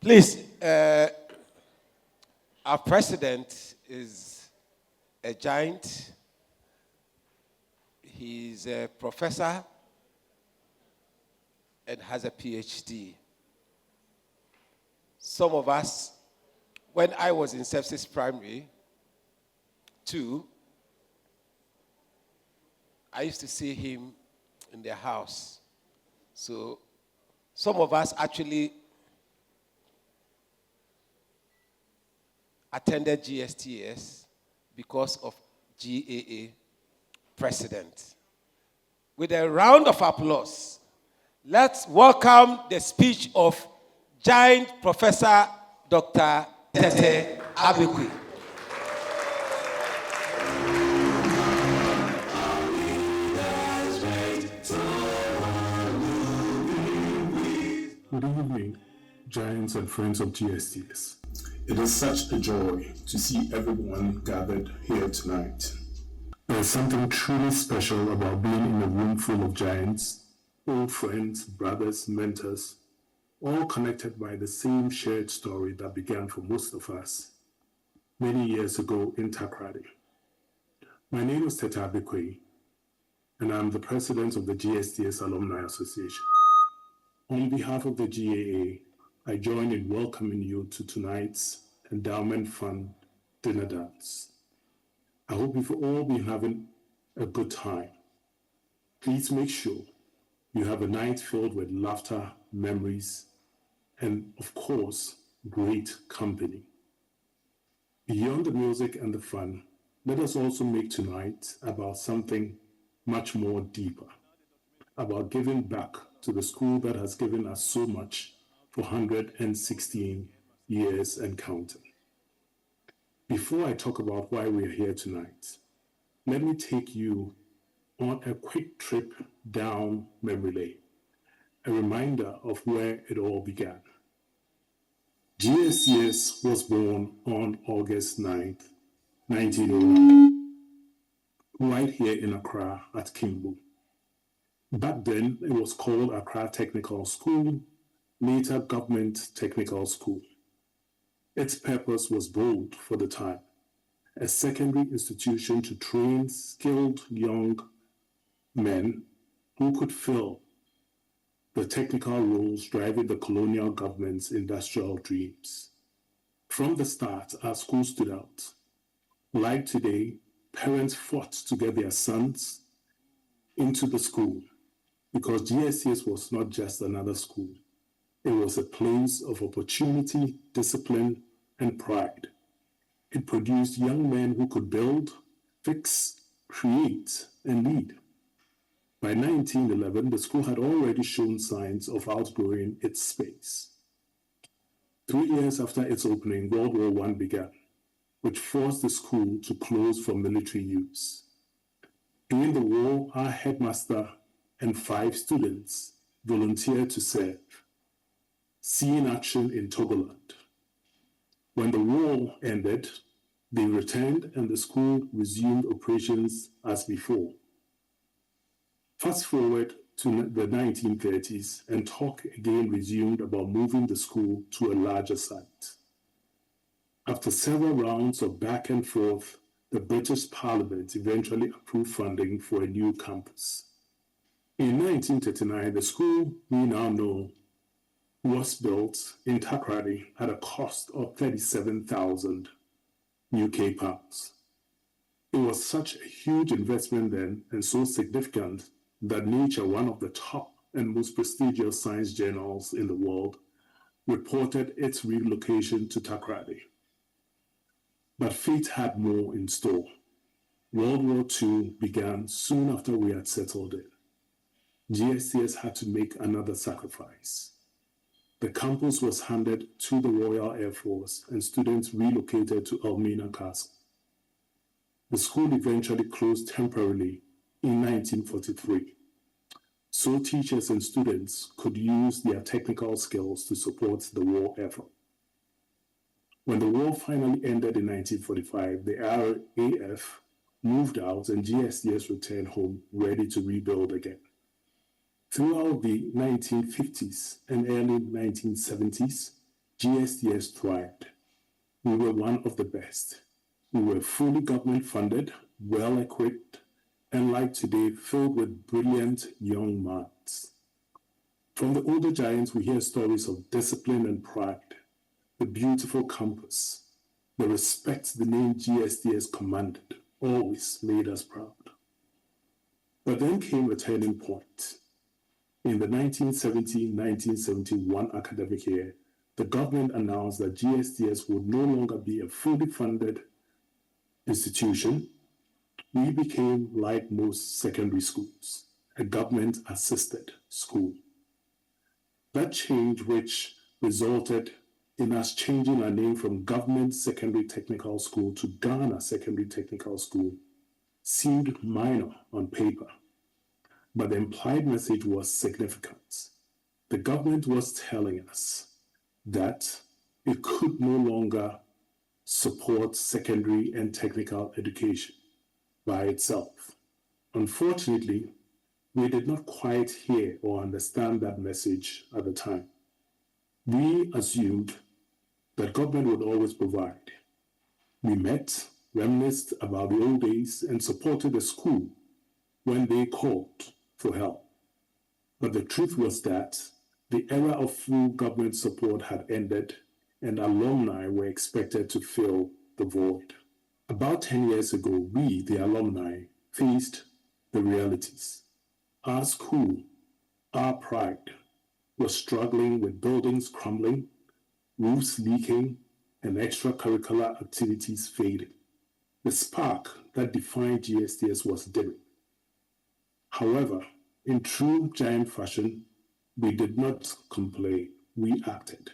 Please, our president is a giant. He's a professor and has a PhD. Some of us, when I was in sepsis primary 2, I used to see him in their house. So some of us actually attended GSTS because of GAA president. With a round of applause, let's welcome the speech of giant Professor Dr. Tete Abekwe. Good evening, giants and friends of GSTS. It is such a joy to see everyone gathered here tonight. There is something truly special about being in a room full of giants, old friends, brothers, mentors, all connected by the same shared story that began for most of us many years ago in Takoradi. My name is Tete Abekwe, and I'm the president of the GSTS Alumni Association. On behalf of the GAA, I join in welcoming you to tonight's Endowment Fund dinner dance. I hope you've all been having a good time. Please make sure you have a night filled with laughter, memories, and of course, great company. Beyond the music and the fun, let us also make tonight about something much more deeper, about giving back to the school that has given us so much for 116 years and counting. Before I talk about why we are here tonight, let me take you on a quick trip down memory lane, a reminder of where it all began. GSTS was born on August 9th, 1909, right here in Accra at Kimbo. Back then, it was called Accra Technical School, later Government Technical School. Its purpose was bold for the time, a secondary institution to train skilled young men who could fill the technical roles driving the colonial government's industrial dreams. From the start, our school stood out. Like today, parents fought to get their sons into the school because GSTS was not just another school. It was a place of opportunity, discipline, and pride. It produced young men who could build, fix, create, and lead. By 1911, the school had already shown signs of outgrowing its space. 3 years after its opening, World War I began, which forced the school to close for military use. During the war, our headmaster and 5 students volunteered to serve, seeing action in Togoland. When the war ended, they returned and the school resumed operations as before. Fast forward to the 1930s and talk again resumed about moving the school to a larger site. After several rounds of back and forth, the British Parliament eventually approved funding for a new campus. In 1939, the school we now know was built in Takoradi at a cost of 37,000 UK pounds. It was such a huge investment then and so significant that Nature, one of the top and most prestigious science journals in the world, reported its relocation to Takoradi. But fate had more in store. World War II began soon after we had settled in. GSTS had to make another sacrifice. The campus was handed to the Royal Air Force and students relocated to Elmina Castle. The school eventually closed temporarily in 1943, so teachers and students could use their technical skills to support the war effort. When the war finally ended in 1945, the RAF moved out and GSTS returned home ready to rebuild again. Throughout the 1950s and early 1970s, GSTS thrived. We were one of the best. We were fully government funded, well equipped, and like today, filled with brilliant young minds. From the older giants, we hear stories of discipline and pride, the beautiful campus, the respect the name GSTS commanded, always made us proud. But then came a turning point. In the 1970-1971 academic year, the government announced that GSTS would no longer be a fully funded institution. We became, like most secondary schools, a government-assisted school. That change, which resulted in us changing our name from Government Secondary Technical School to Ghana Secondary Technical School, seemed minor on paper, but the implied message was significant. The government was telling us that it could no longer support secondary and technical education by itself. Unfortunately, we did not quite hear or understand that message at the time. We assumed that government would always provide. We met, reminisced about the old days, and supported the school when they called for help. But the truth was that the era of full government support had ended, and alumni were expected to fill the void. About 10 years ago, we, the alumni, faced the realities. Our school, our pride, was struggling with buildings crumbling, roofs leaking, and extracurricular activities fading. The spark that defined GSTS was dimming. However, in true giant fashion, we did not complain, we acted.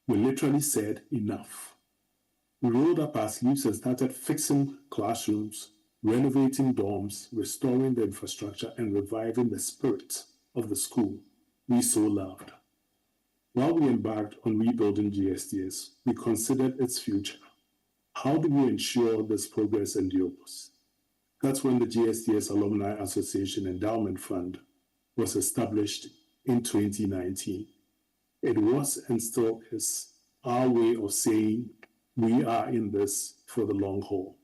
We literally said enough. We rolled up our sleeves and started fixing classrooms, renovating dorms, restoring the infrastructure, and reviving the spirit of the school we so loved. While we embarked on rebuilding GSTS, we considered its future. How do we ensure this progress endures? That's when the GSTS Alumni Association Endowment Fund was established in 2019. It was and still is our way of saying we are in this for the long haul.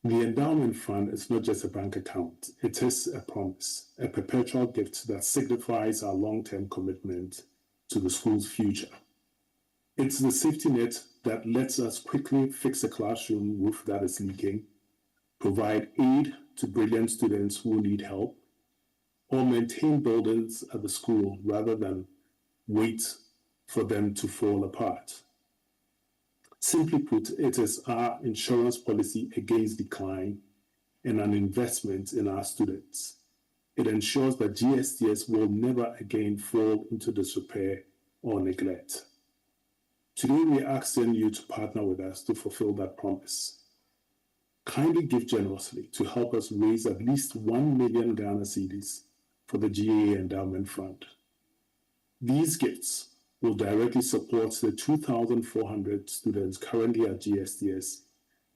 The endowment fund is not just a bank account, it is a promise, a perpetual gift that signifies our long-term commitment to the school's future. It's the safety net that lets us quickly fix a classroom roof that is leaking, provide aid to brilliant students who need help, or maintain buildings at the school rather than wait for them to fall apart. Simply put, it is our insurance policy against decline and an investment in our students. It ensures that GSTS will never again fall into disrepair or neglect. Today, we are asking you to partner with us to fulfill that promise. Kindly give generously to help us raise at least 1 million Ghana cedis for the GAA Endowment Fund. These gifts will directly support the 2,400 students currently at GSTS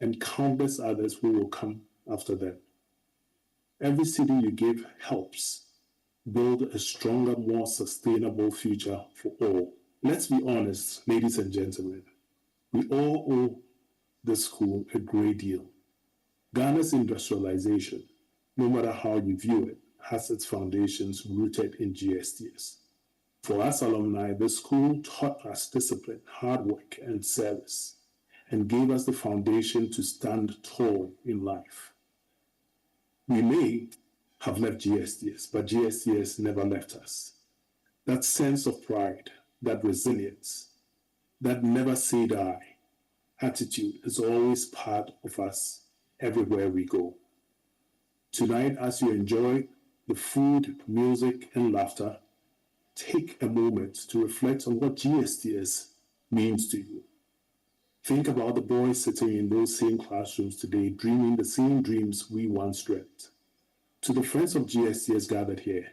and countless others who will come after them. Every cedi you give helps build a stronger, more sustainable future for all. Let's be honest, ladies and gentlemen, we all owe this school a great deal. Ghana's industrialization, no matter how you view it, has its foundations rooted in GSTS. For us alumni, the school taught us discipline, hard work, and service, and gave us the foundation to stand tall in life. We may have left GSTS, but GSTS never left us. That sense of pride, that resilience, that never say die attitude is always part of us everywhere we go. Tonight, as you enjoy the food, music, and laughter, take a moment to reflect on what GSTS means to you. Think about the boys sitting in those same classrooms today, dreaming the same dreams we once dreamt. To the friends of GSTS gathered here,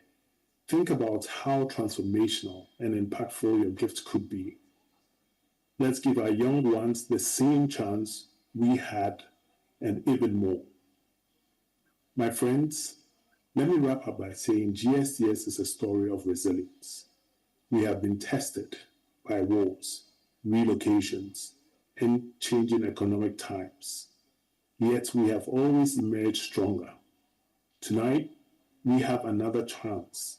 think about how transformational and impactful your gift could be. Let's give our young ones the same chance we had and even more. My friends, let me wrap up by saying GSTS is a story of resilience. We have been tested by wars, relocations, and changing economic times. Yet we have always emerged stronger. Tonight, we have another chance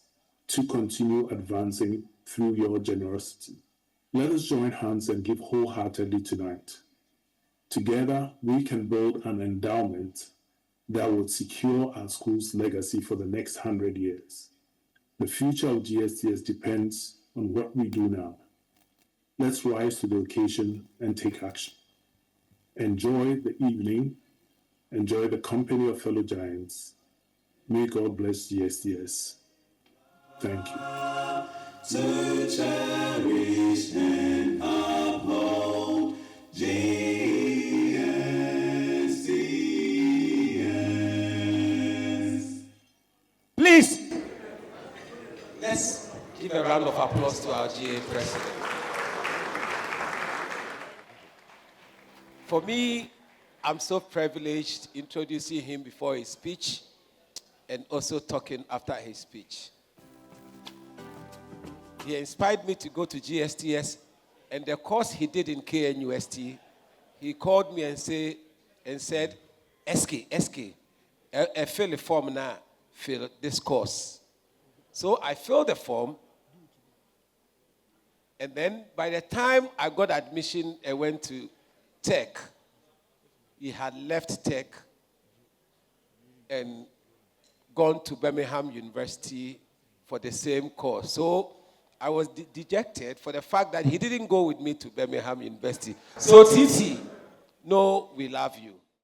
to continue advancing through your generosity. Let us join hands and give wholeheartedly tonight. Together, we can build an endowment that would secure our school's legacy for the next 100 years. The future of GSTS depends on what we do now. Let's rise to the occasion and take action. Enjoy the evening. Enjoy the company of fellow giants. May God bless GSTS. Thank you. To cherish and uphold GSTS. Please, let's give a round of applause to our GA president. For me, I'm so privileged introducing him before his speech and also talking after his speech. He inspired me to go to GSTS, and the course he did in KNUST, he called me and said, SK, I fill the form now, fill this course. So I filled the form, and then by the time I got admission, I went to Tech. He had left Tech and gone to Birmingham University for the same course. So I was dejected for the fact that he didn't go with me to Birmingham University. So TT, no, we love you.